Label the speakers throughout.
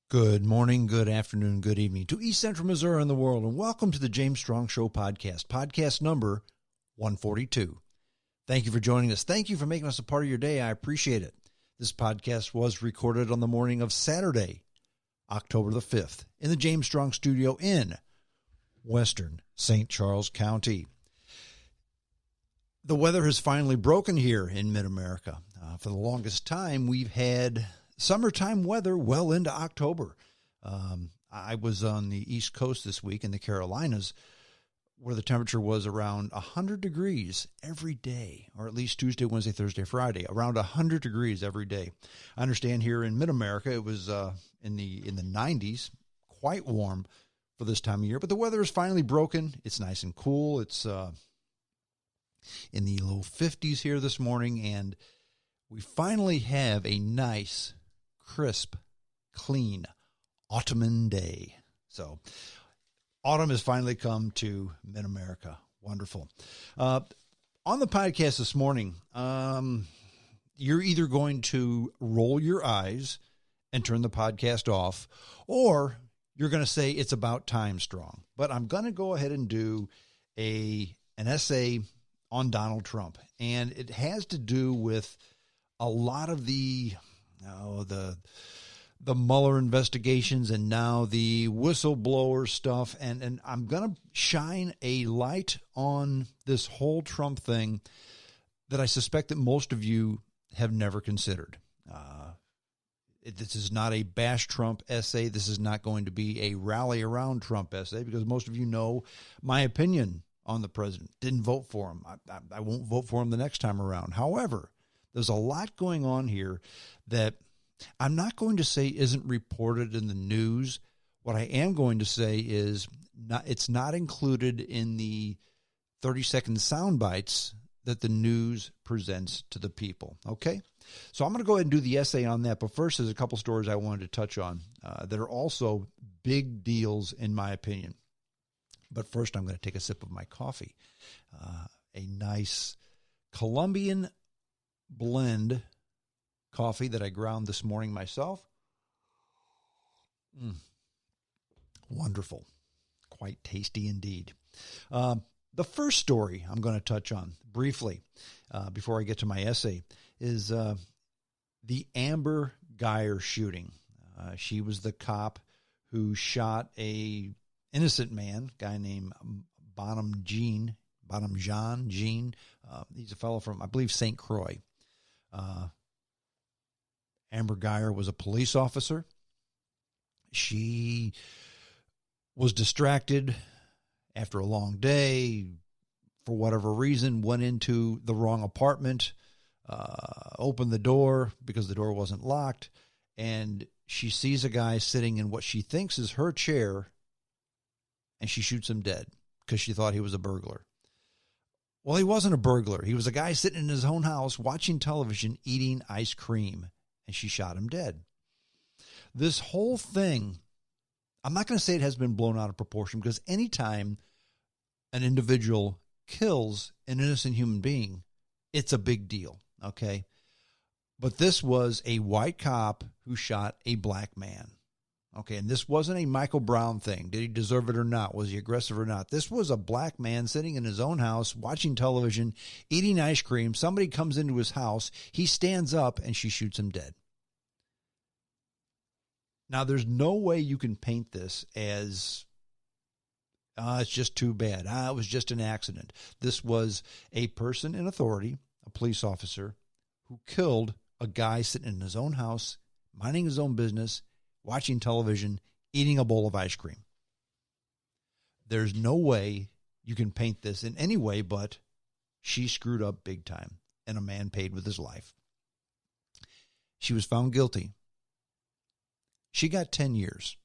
Speaker 1: Good morning, good afternoon, good evening to East Central Missouri and the world, and welcome to the James Strong Show podcast, podcast number 142. Thank you for joining us. Thank you for making us a part of your day. I appreciate it. This podcast was recorded on the morning of Saturday, October the 5th, in the James Strong studio in western St. Charles County. The weather has finally broken here in mid-America. For the longest time, we've had summertime weather well into October. I was on the East Coast this week in the Carolinas where the temperature was around 100 degrees every day, or at least Tuesday, Wednesday, Thursday, Friday, around 100 degrees every day. I understand here in mid-America it was in the 90s, quite warm for this time of year, but the weather is finally broken. It's nice and cool. It's in the low 50s here this morning, and we finally have a nice, crisp, clean autumn day. So autumn has finally come to mid-America. Wonderful. On the podcast this morning, you're either going to roll your eyes and turn the podcast off, or you're going to say it's about time strong. But I'm going to go ahead and do an essay on Donald Trump, and it has to do with a lot of the Mueller investigations and now the whistleblower stuff. And I'm going to shine a light on this whole Trump thing that I suspect that most of you have never considered. This is not a bash Trump essay. This is not going to be a rally around Trump essay, because most of you know my opinion on the president. Didn't vote for him. I won't vote for him the next time around. However, there's a lot going on here that I'm not going to say isn't reported in the news. What I am going to say is it's not included in the 30-second sound bites that the news presents to the people. Okay? So I'm going to go ahead and do the essay on that. But first, there's a couple stories I wanted to touch on that are also big deals in my opinion. But first, I'm going to take a sip of my coffee. A nice Colombian blend coffee that I ground this morning myself. Wonderful. Quite tasty indeed. The first story I'm going to touch on briefly before I get to my essay is the Amber Guyger shooting. She was the cop who shot a innocent man, guy named Bonham Jean. He's a fellow from, I believe, St. Croix. Amber Guyger was a police officer. She was distracted after a long day, for whatever reason, went into the wrong apartment, opened the door because the door wasn't locked, and she sees a guy sitting in what she thinks is her chair, and she shoots him dead because she thought he was a burglar. Well, he wasn't a burglar. He was a guy sitting in his own house watching television, eating ice cream, and she shot him dead. This whole thing, I'm not going to say it has been blown out of proportion, because anytime an individual kills an innocent human being, it's a big deal, okay? But this was a white cop who shot a black man. Okay, and this wasn't a Michael Brown thing. Did he deserve it or not? Was he aggressive or not? This was a black man sitting in his own house, watching television, eating ice cream. Somebody comes into his house. He stands up, and she shoots him dead. Now, there's no way you can paint this as, it's just too bad. It was just an accident. This was a person in authority, a police officer, who killed a guy sitting in his own house, minding his own business, watching television, eating a bowl of ice cream. There's no way you can paint this in any way but she screwed up big time, and a man paid with his life. She was found guilty. She got 10 years.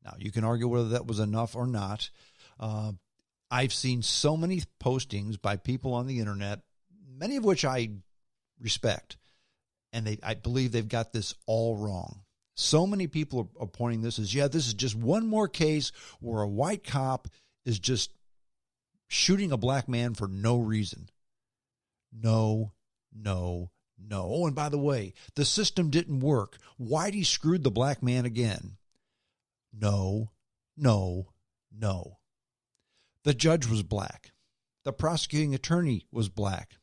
Speaker 1: Now, you can argue whether that was enough or not. I've seen so many postings by people on the internet, many of which I respect, and I believe they've got this all wrong. So many people are pointing this as, this is just one more case where a white cop is just shooting a black man for no reason. No, no, No. And by the way, the system didn't work. Whitey screwed the black man again. No, no, no. The judge was black. The prosecuting attorney was black.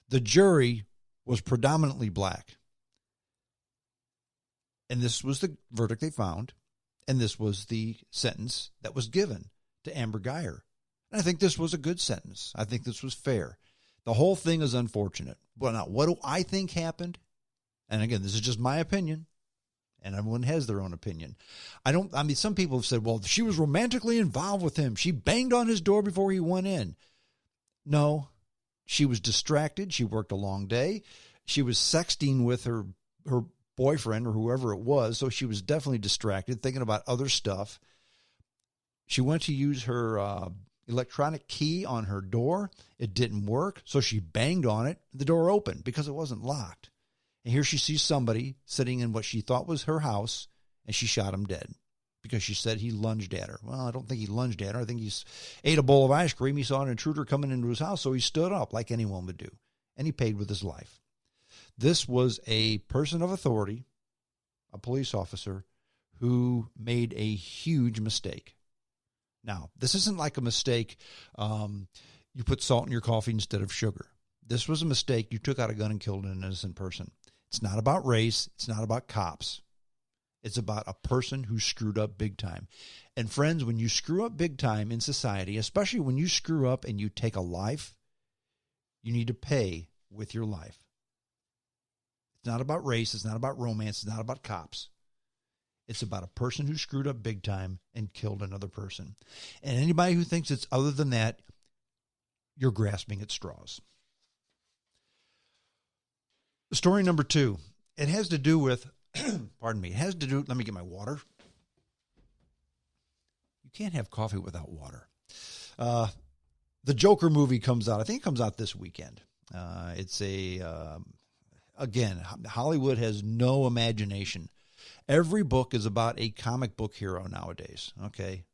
Speaker 1: The jury was predominantly black. And this was the verdict they found. And this was the sentence that was given to Amber Guyger. And I think this was a good sentence. I think this was fair. The whole thing is unfortunate. But now, what do I think happened? And again, this is just my opinion. And everyone has their own opinion. Some people have said, well, she was romantically involved with him. She banged on his door before he went in. No, she was distracted. She worked a long day. She was sexting with her boyfriend or whoever it was. So she was definitely distracted, thinking about other stuff. She went to use her electronic key on her door. It didn't work. So she banged on it. The door opened because it wasn't locked. And here she sees somebody sitting in what she thought was her house, and she shot him dead because she said he lunged at her. Well, I don't think he lunged at her. I think he ate a bowl of ice cream. He saw an intruder coming into his house, so he stood up like anyone would do, and he paid with his life. This was a person of authority, a police officer, who made a huge mistake. Now, this isn't like a mistake. You put salt in your coffee instead of sugar. This was a mistake. You took out a gun and killed an innocent person. It's not about race. It's not about cops. It's about a person who screwed up big time. And friends, when you screw up big time in society, especially when you screw up and you take a life, you need to pay with your life. It's not about race. It's not about romance. It's not about cops. It's about a person who screwed up big time and killed another person. And anybody who thinks it's other than that, you're grasping at straws. Story number 2, it has to do with, let me get my water. You can't have coffee without water. The Joker movie comes out. I think it comes out this weekend. Again, Hollywood has no imagination. Every book is about a comic book hero nowadays, okay?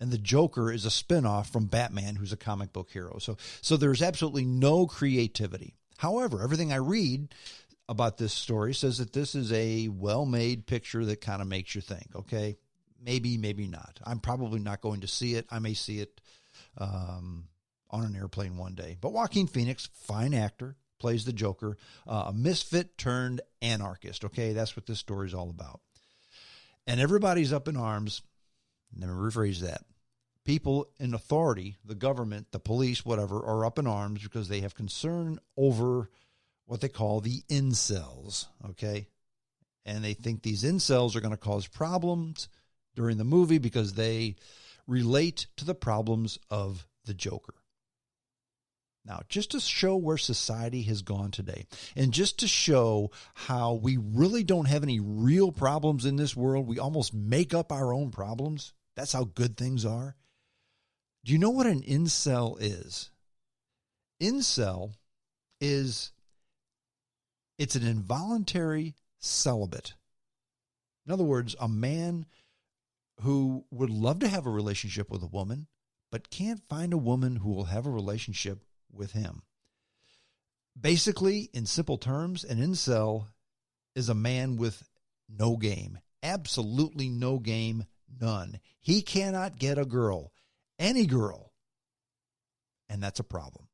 Speaker 1: And the Joker is a spinoff from Batman, who's a comic book hero. So there's absolutely no creativity. However, everything I read about this story says that this is a well-made picture that kind of makes you think, okay, maybe, maybe not. I'm probably not going to see it. I may see it on an airplane one day. But Joaquin Phoenix, fine actor, plays the Joker, a misfit turned anarchist, okay? That's what this story is all about. And everybody's up in arms. Let me rephrase that. People in authority, the government, the police, whatever, are up in arms because they have concern over what they call the incels, okay? And they think these incels are going to cause problems during the movie because they relate to the problems of the Joker. Now, just to show where society has gone today, and just to show how we really don't have any real problems in this world, we almost make up our own problems. That's how good things are. Do you know what an incel is? Incel it's an involuntary celibate. In other words, a man who would love to have a relationship with a woman, but can't find a woman who will have a relationship with him. Basically, in simple terms, an incel is a man with no game. Absolutely no game, none. He cannot get a girl. Any girl. And that's a problem.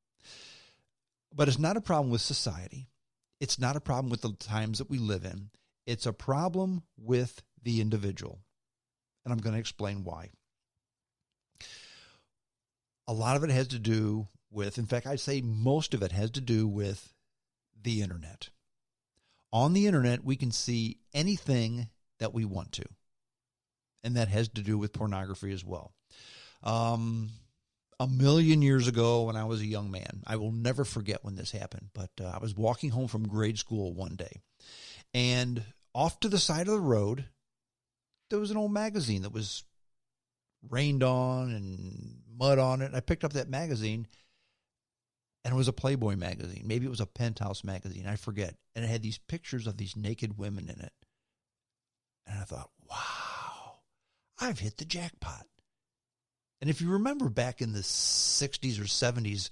Speaker 1: But it's not a problem with society. It's not a problem with the times that we live in. It's a problem with the individual. And I'm going to explain why. A lot of it has to do with, in fact, I'd say most of it has to do with the internet. On the internet, we can see anything that we want to. And that has to do with pornography as well. A million years ago when I was a young man, I will never forget when this happened, but I was walking home from grade school one day, and off to the side of the road, there was an old magazine that was rained on and mud on it. I picked up that magazine, and it was a Playboy magazine. Maybe it was a Penthouse magazine. I forget. And it had these pictures of these naked women in it. And I thought, wow, I've hit the jackpot. And if you remember back in the 60s or 70s,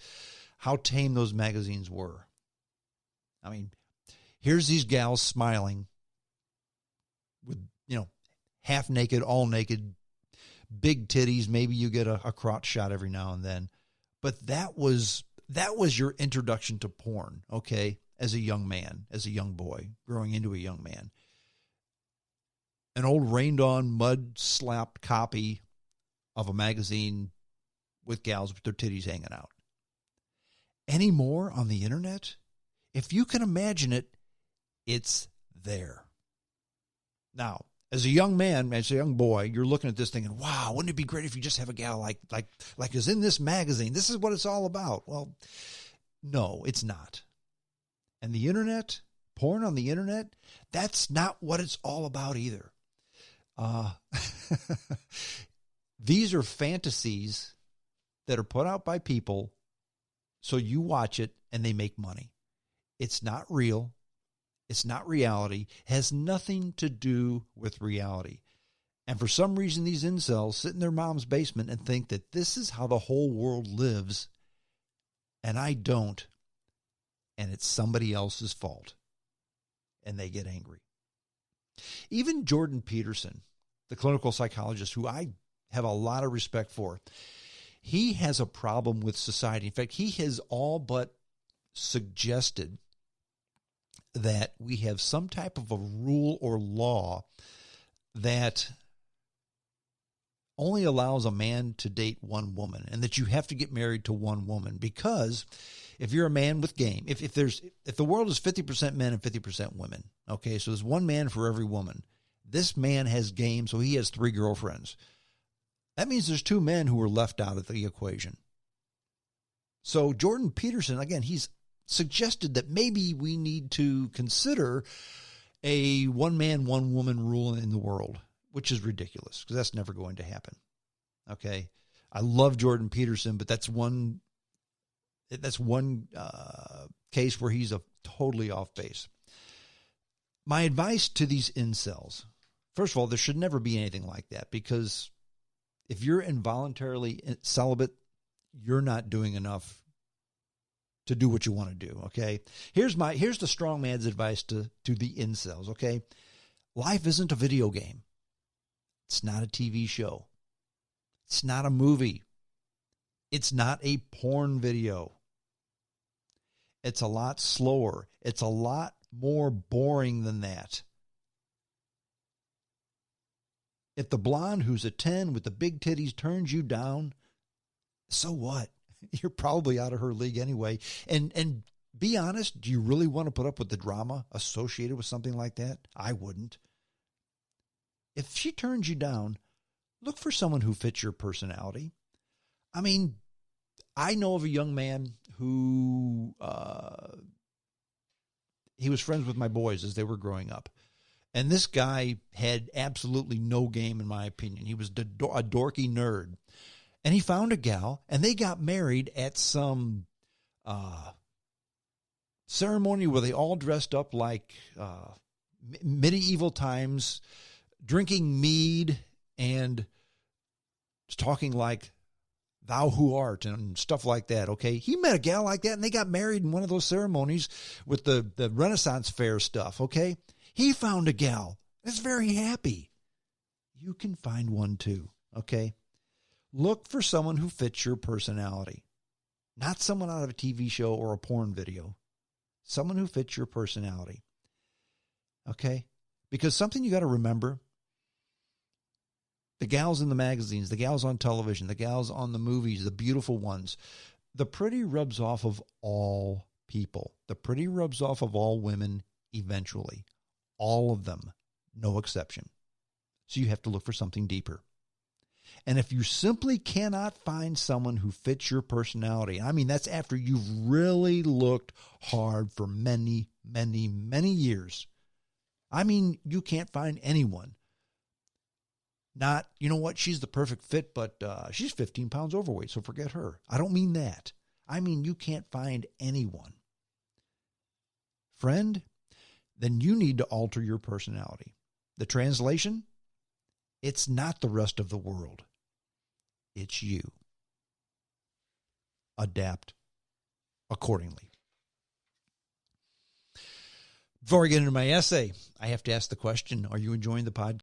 Speaker 1: how tame those magazines were. I mean, Here's these gals smiling with, half naked, all naked, big titties. Maybe you get a crotch shot every now and then. But that was your introduction to porn, okay, as a young man, as a young boy, growing into a young man. An old rained-on, mud-slapped copy of a magazine with gals with their titties hanging out. Any more on the internet? If you can imagine it, it's there. Now, as a young man, as a young boy, you're looking at this thinking, wow, wouldn't it be great if you just have a gal like is in this magazine? This is what it's all about. Well, no, it's not. And the internet, porn on the internet, that's not what it's all about either. These are fantasies that are put out by people so you watch it and they make money. It's not real. It's not reality. It has nothing to do with reality. And for some reason, these incels sit in their mom's basement and think that this is how the whole world lives, and I don't, and it's somebody else's fault, and they get angry. Even Jordan Peterson, the clinical psychologist, who I have a lot of respect for, he has a problem with society. In fact, he has all but suggested that we have some type of a rule or law that only allows a man to date one woman, and that you have to get married to one woman, because if you're a man with game, if the world is 50% men and 50% women, okay, so there's one man for every woman. This man has game, so he has 3 girlfriends. That means there's 2 men who are left out of the equation. So Jordan Peterson, again, he's suggested that maybe we need to consider a one-man, one-woman rule in the world, which is ridiculous because that's never going to happen. Okay, I love Jordan Peterson, but that's one case where he's totally off base. My advice to these incels, first of all, there should never be anything like that, because if you're involuntarily celibate, you're not doing enough to do what you want to do, okay? Here's the strong man's advice to the incels, okay? Life isn't a video game. It's not a TV show. It's not a movie. It's not a porn video. It's a lot slower. It's a lot more boring than that. If the blonde who's a 10 with the big titties turns you down, so what? You're probably out of her league anyway. And be honest, do you really want to put up with the drama associated with something like that? I wouldn't. If she turns you down, look for someone who fits your personality. I mean, I know of a young man who he was friends with my boys as they were growing up. And this guy had absolutely no game, in my opinion. He was a dorky nerd. And he found a gal, and they got married at some ceremony where they all dressed up like medieval times, drinking mead and talking like thou who art and stuff like that, okay? He met a gal like that, and they got married in one of those ceremonies with the Renaissance fair stuff, okay? He found a gal that's very happy. You can find one too, okay? Look for someone who fits your personality, not someone out of a TV show or a porn video. Someone who fits your personality, okay? Because something you got to remember, the gals in the magazines, the gals on television, the gals on the movies, the beautiful ones, the pretty rubs off of all people. The pretty rubs off of all women eventually. All of them, no exception. So you have to look for something deeper. And if you simply cannot find someone who fits your personality, I mean, that's after you've really looked hard for many, many, many years. I mean, you can't find anyone. Not, you know what, she's the perfect fit, but she's 15 pounds overweight, so forget her. I don't mean that. I mean, you can't find anyone. Friend, then you need to alter your personality. The translation? It's not the rest of the world. It's you. Adapt accordingly. Before I get into my essay, I have to ask the question, are you enjoying the podcast?